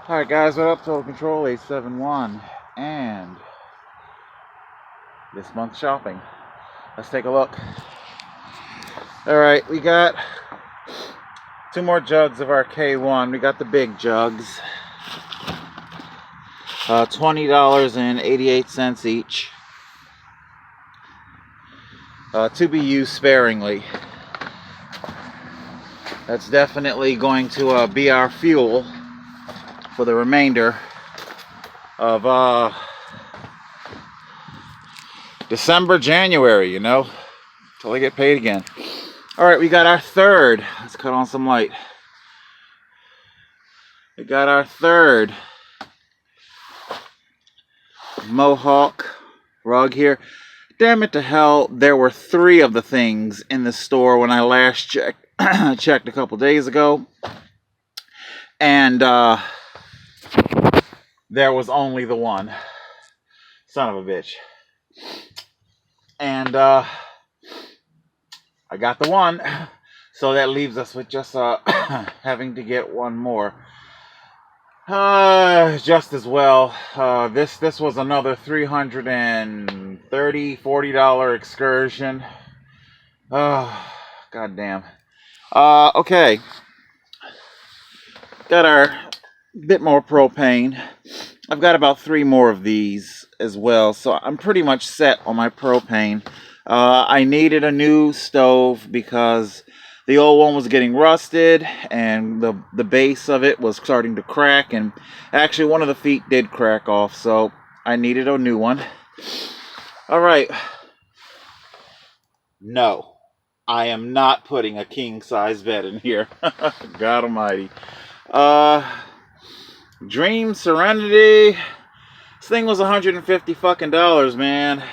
Alright guys, what up? Total Control 871 and this month's shopping. Let's take a look. Alright, we got two more jugs of our K1. We got the big jugs. $20.88 each. To be used sparingly. That's definitely going to be our fuel for the remainder of December, January, you know, until I get paid again. Alright, we got our third. Let's cut on some light. We got our third Mohawk rug here. Damn it to hell, there were three of the things in the store when I last checked a couple days ago. And there was only the one. Son of a bitch. And I got the one. So that leaves us with just having to get one more. Just as well. This was another $330, $40 excursion. Goddamn. Okay. Got our bit more propane. I've got about 3 more of these as well, so I'm pretty much set on my propane. I needed a new stove because the old one was getting rusted and the base of it was starting to crack, and actually one of the feet did crack off, so I needed a new one. Alright. No, I am not putting a king-size bed in here. God almighty. Dream Serenity. This thing was $150 fucking dollars, man.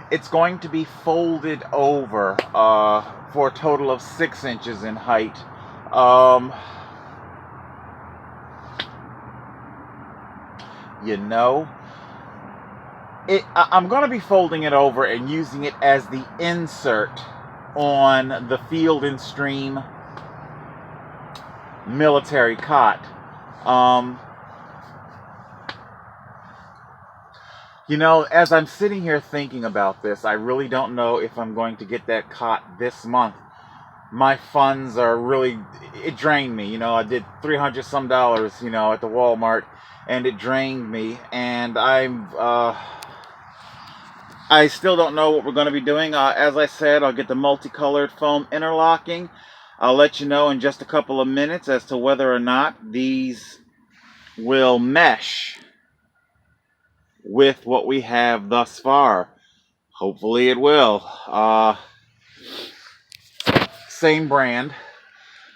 It's going to be folded over for a total of 6 inches in height. You know, I'm going to be folding it over and using it as the insert on the Field and Stream military cot. You know, as I'm sitting here thinking about this, I really don't know if I'm going to get that cot this month. My funds are really, it drained me. You know, I did $300 some, you know, at the Walmart, and it drained me. And I still don't know what we're going to be doing. As I said, I'll get the multicolored foam interlocking. I'll let you know in just a couple of minutes as to whether or not these will mesh with what we have thus far. Hopefully it will. Same brand.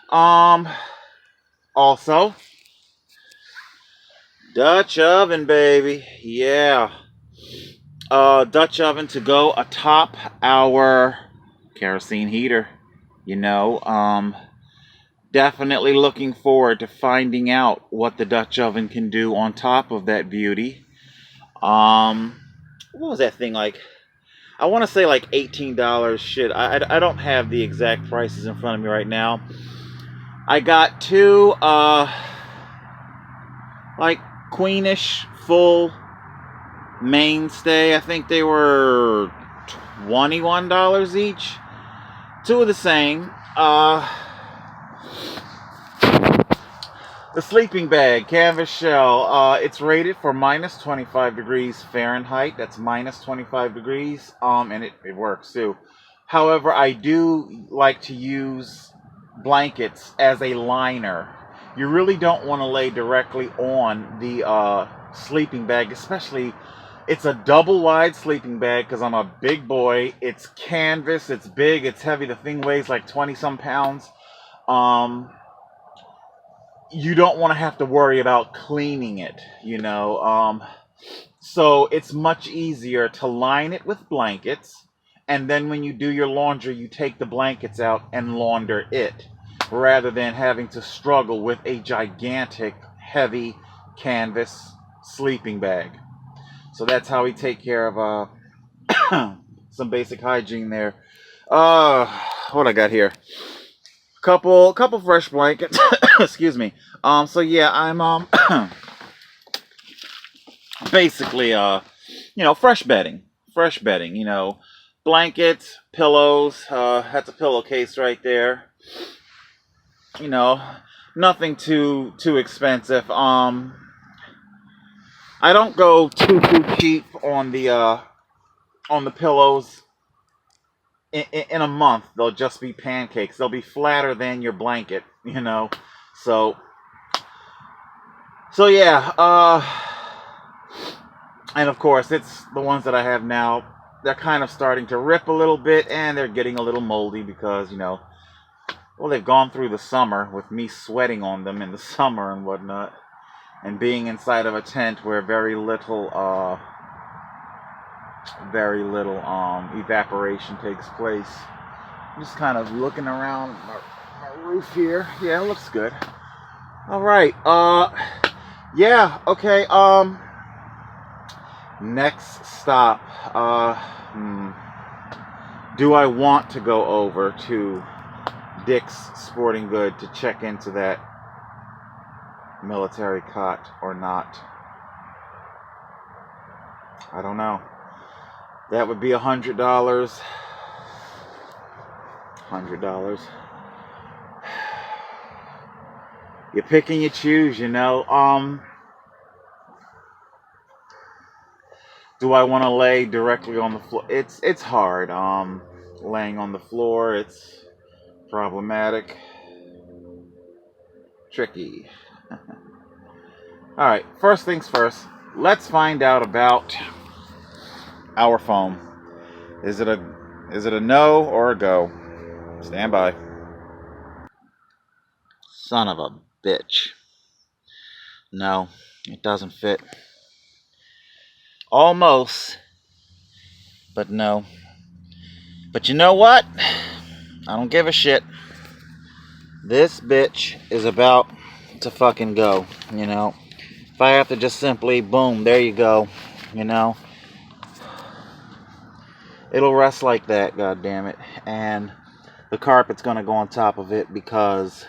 Also, Dutch oven, baby. Yeah. Dutch oven to go atop our kerosene heater. You know, definitely looking forward to finding out what the Dutch oven can do on top of that beauty. What was that thing like? I want to say like $18. Shit, I don't have the exact prices in front of me right now. I got two, like Queenish full mainstay. I think they were $21 each. Two of the same. The sleeping bag, canvas shell, it's rated for minus 25 degrees Fahrenheit. That's minus 25 degrees, and it works too. However, I do like to use blankets as a liner. You really don't want to lay directly on the sleeping bag, especially, it's a double wide sleeping bag because I'm a big boy. It's canvas, it's big, it's heavy. The thing weighs like 20 some pounds. You don't want to have to worry about cleaning it, you know. So it's much easier to line it with blankets, and then when you do your laundry, you take the blankets out and launder it, rather than having to struggle with a gigantic, heavy canvas sleeping bag. So that's how we take care of some basic hygiene there. What I got here? couple fresh blankets. Excuse me. So yeah, I'm basically fresh bedding. Fresh bedding, blankets, pillows, that's a pillowcase right there. You know, nothing too expensive. I don't go too cheap on the pillows. In a month, they'll just be pancakes. They'll be flatter than your blanket, So yeah, and of course, it's the ones that I have now. They're kind of starting to rip a little bit, and they're getting a little moldy because well, they've gone through the summer with me sweating on them in the summer and whatnot, and being inside of a tent where very little evaporation takes place. I'm just kind of looking around my roof here. Yeah, it looks good. All right. Yeah. Okay. Next stop. Do I want to go over to Dick's Sporting Good to check into that military cot or not? I don't know. That would be $100. $100. You pick and you choose, Do I want to lay directly on the floor? It's hard. Laying on the floor, it's problematic. Tricky. Alright, first things first. Let's find out about our foam. Is it a no or a go? Stand by. Son of a bitch. No, it doesn't fit. Almost, but no. But you know what? I don't give a shit. This bitch is about to fucking go, If I have to just simply, boom, there you go, It'll rest like that, god damn it. And the carpet's gonna go on top of it because,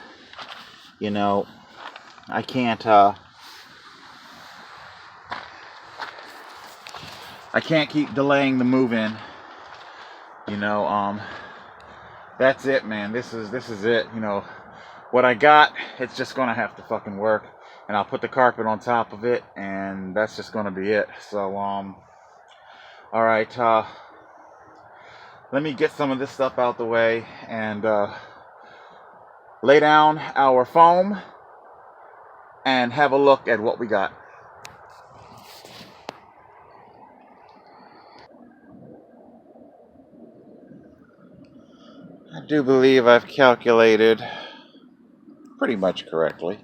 I can't keep delaying the move-in. That's it, man. This is it. What I got, it's just gonna have to fucking work. And I'll put the carpet on top of it, and that's just gonna be it. So, alright, let me get some of this stuff out the way and lay down our foam and have a look at what we got. I do believe I've calculated pretty much correctly.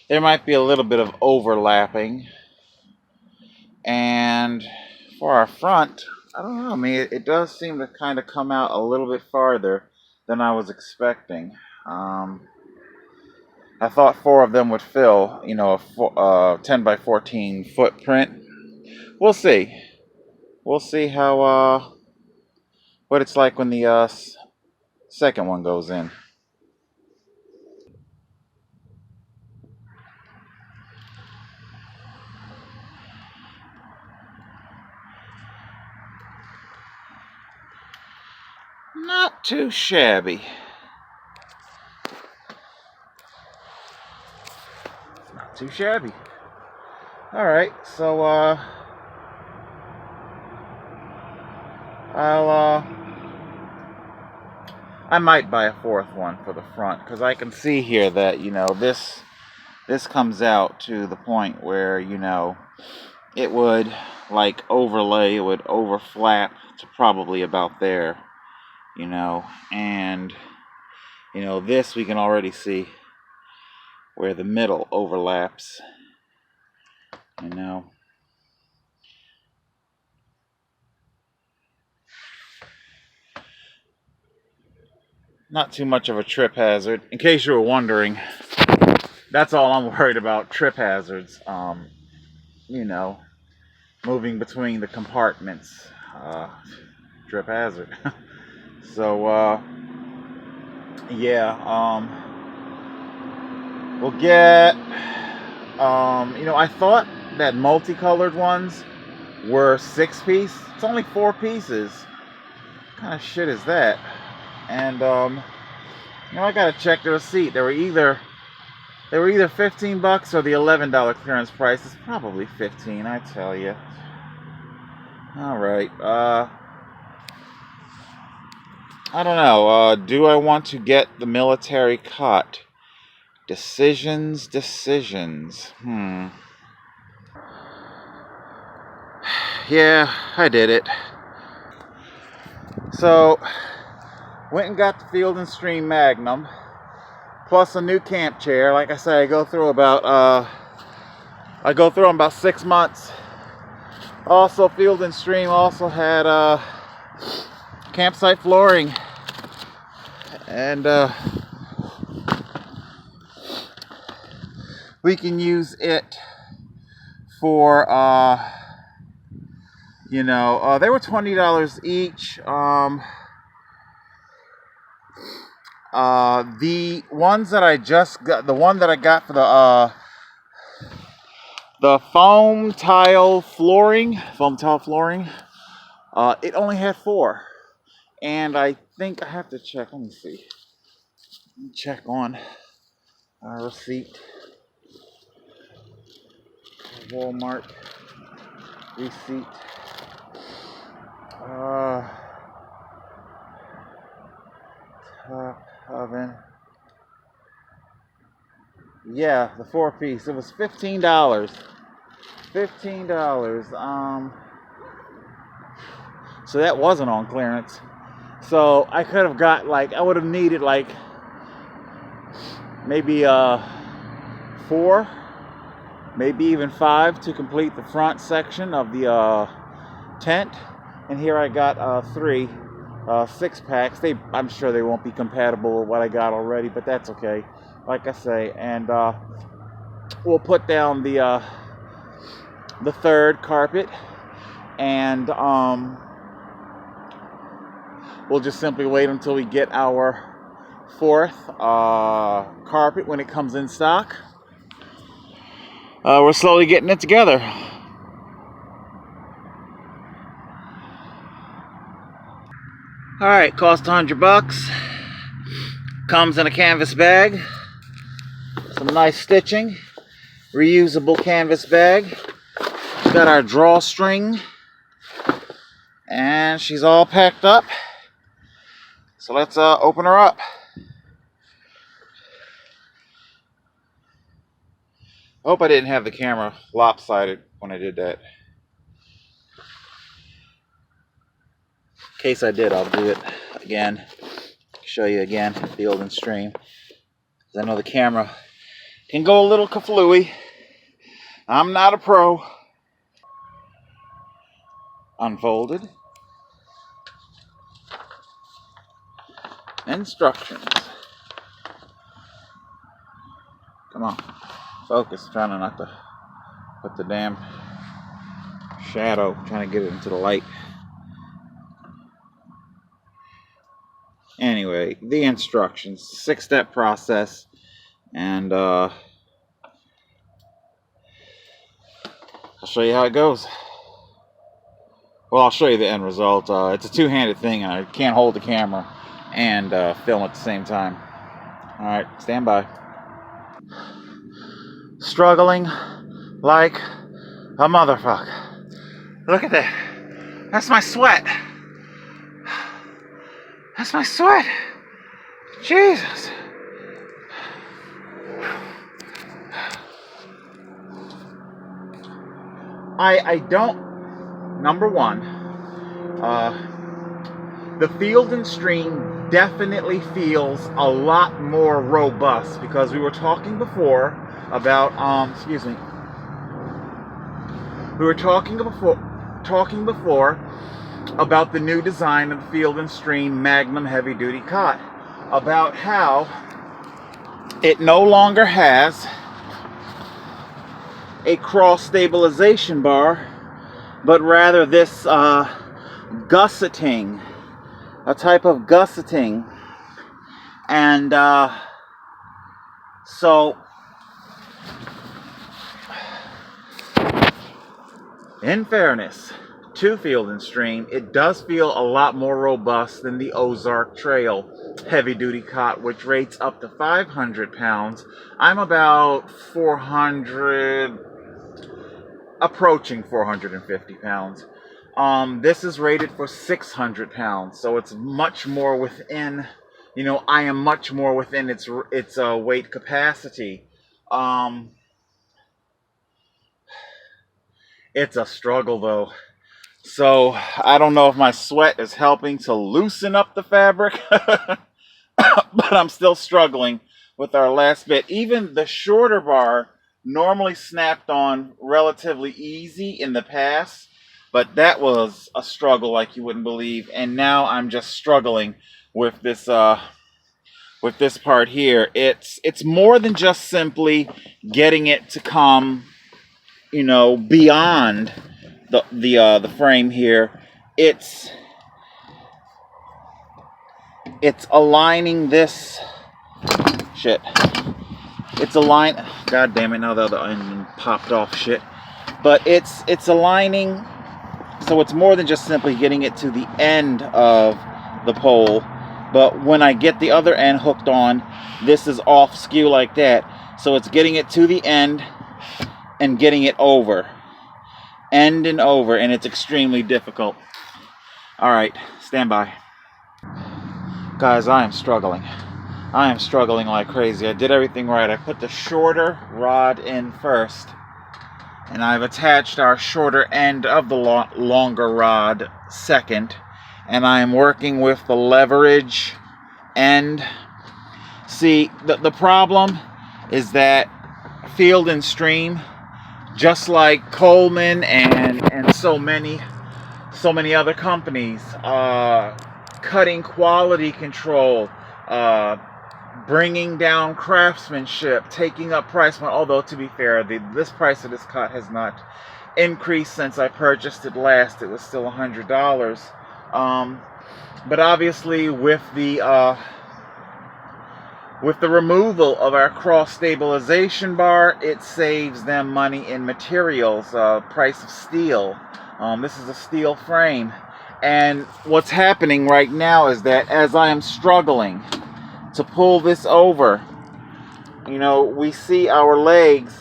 There might be a little bit of overlapping. And for our front, I don't know. I mean, it does seem to kind of come out a little bit farther than I was expecting. I thought 4 of them would fill, a 10 by 14 footprint. We'll see. We'll see how, what it's like when the second one goes in. Not too shabby. Not too shabby. Alright, so, I might buy a 4th one for the front, because I can see here that, this comes out to the point where, it would, overlay, it would overflap to probably about there, and, this we can already see where the middle overlaps, Not too much of a trip hazard. In case you were wondering, That's all I'm worried about, trip hazards. You know, moving between the compartments. Trip hazard. So, yeah, we'll get, you know, I thought that multicolored ones were 6-piece. It's only 4 pieces. What kind of shit is that? And, you know, I gotta check the receipt. They were either $15 or the $11 clearance price. It's probably 15, I tell you. All right. I don't know. Do I want to get the military cot? Decisions. Yeah, I did it. So, went and got the Field and Stream Magnum, plus a new camp chair. Like I say, I go through them about 6 months. Also, Field and Stream also had campsite flooring, and we can use it for you know, they were $20 each. The ones that I just got, the one that I got for the foam tile flooring, it only had 4. And I think I have to check, let me see. Check on our receipt. Walmart receipt. Top oven. Yeah, the 4-piece. It was $15. So that wasn't on clearance. So I could have got, like, I would have needed like maybe 4, maybe even 5 to complete the front section of the tent. And here I got 3 6-packs. I'm sure they won't be compatible with what I got already, but that's okay. Like I say, and we'll put down the 3rd carpet, and we'll just simply wait until we get our 4th carpet when it comes in stock. We're slowly getting it together. All right, cost $100. Comes in a canvas bag. Some nice stitching. Reusable canvas bag. Got our drawstring. And she's all packed up. So let's open her up. I hope I didn't have the camera lopsided when I did that. In case I did, I'll do it again. Show you again, Field and Stream. I know the camera can go a little kaflooey. I'm not a pro. Unfolded. Instructions. Come on. Focus. Trying to not to put the damn shadow. Trying to get it into the light. Anyway, the instructions. 6-step process. And I'll show you how it goes. Well, I'll show you the end result. It's a 2-handed thing, and I can't hold the camera and film at the same time. Alright, stand by. Struggling like a motherfucker. Look at that. That's my sweat. That's my sweat. Jesus. I don't, number one, the Field and Stream definitely feels a lot more robust, because we were talking before about, we were talking before about the new design of the Field and Stream Magnum heavy duty cot, about how it no longer has a cross stabilization bar, but rather this gusseting, a type of gusseting. And so in fairness to Field and Stream, it does feel a lot more robust than the Ozark Trail heavy-duty cot, which rates up to 500 pounds. I'm about 400, approaching 450 pounds. This is rated for 600 pounds, so it's much more within, you know, I am much more within its weight capacity. It's a struggle though. So I don't know if my sweat is helping to loosen up the fabric, but I'm still struggling with our last bit. Even the shorter bar normally snapped on relatively easy in the past, but that was a struggle like you wouldn't believe. And now I'm just struggling with this part here. It's more than just simply getting it to come, you know, beyond the frame here. It's aligning this shit. It's align. God damn it! Now the other end popped off. Shit. But it's aligning. So it's more than just simply getting it to the end of the pole. But when I get the other end hooked on, this is off skew like that. So it's getting it to the end and getting it over. End and over, and it's extremely difficult. Alright, stand by. Guys, I am struggling. I am struggling like crazy. I did everything right. I put the shorter rod in first, and I've attached our shorter end of the longer rod second, and I am working with the leverage end. See, the problem is that Field and Stream, just like Coleman and so many other companies, cutting quality control, bringing down craftsmanship, taking up price. Although to be fair, this price of this cut has not increased since I purchased it last. It was still $100. But obviously with the removal of our cross stabilization bar, it saves them money in materials, price of steel. This is a steel frame. And what's happening right now is that as I am struggling to pull this over, you know, we see our legs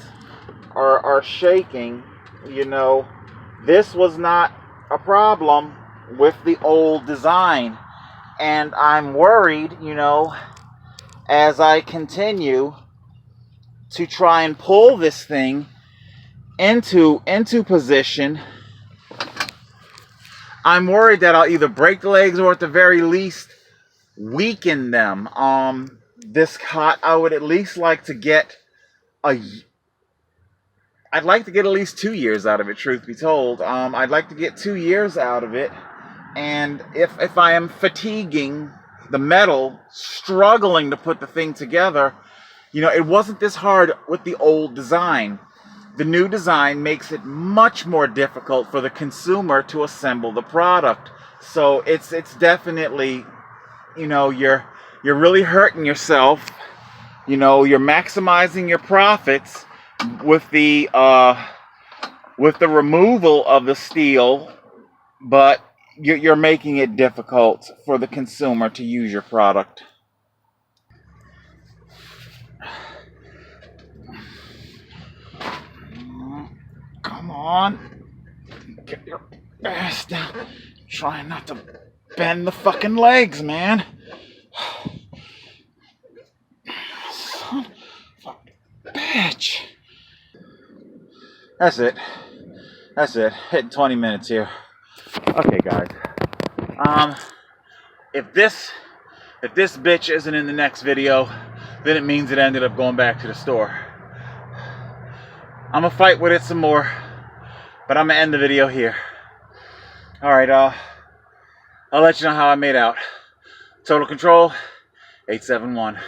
are shaking. You know, this was not a problem with the old design. And I'm worried, you know, as I continue to try and pull this thing into position, I'm worried that I'll either break the legs or at the very least weaken them. This cot, I would at least like to get I'd like to get at least 2 years out of it, truth be told. I'd like to get 2 years out of it. And if I am fatiguing the metal, struggling to put the thing together, you know, it wasn't this hard with the old design. The new design makes it much more difficult for the consumer to assemble the product. So it's definitely, you know, you're really hurting yourself. You know, you're maximizing your profits with the removal of the steel, but you're making it difficult for the consumer to use your product. Come on. Get your ass down. Trying not to bend the fucking legs, man. Son of a bitch. That's it. That's it. Hitting 20 minutes here. Okay, guys. If this bitch isn't in the next video, then it means it ended up going back to the store. I'm gonna fight with it some more, but I'm gonna end the video here. Alright, I'll let you know how I made out. Total Control 871.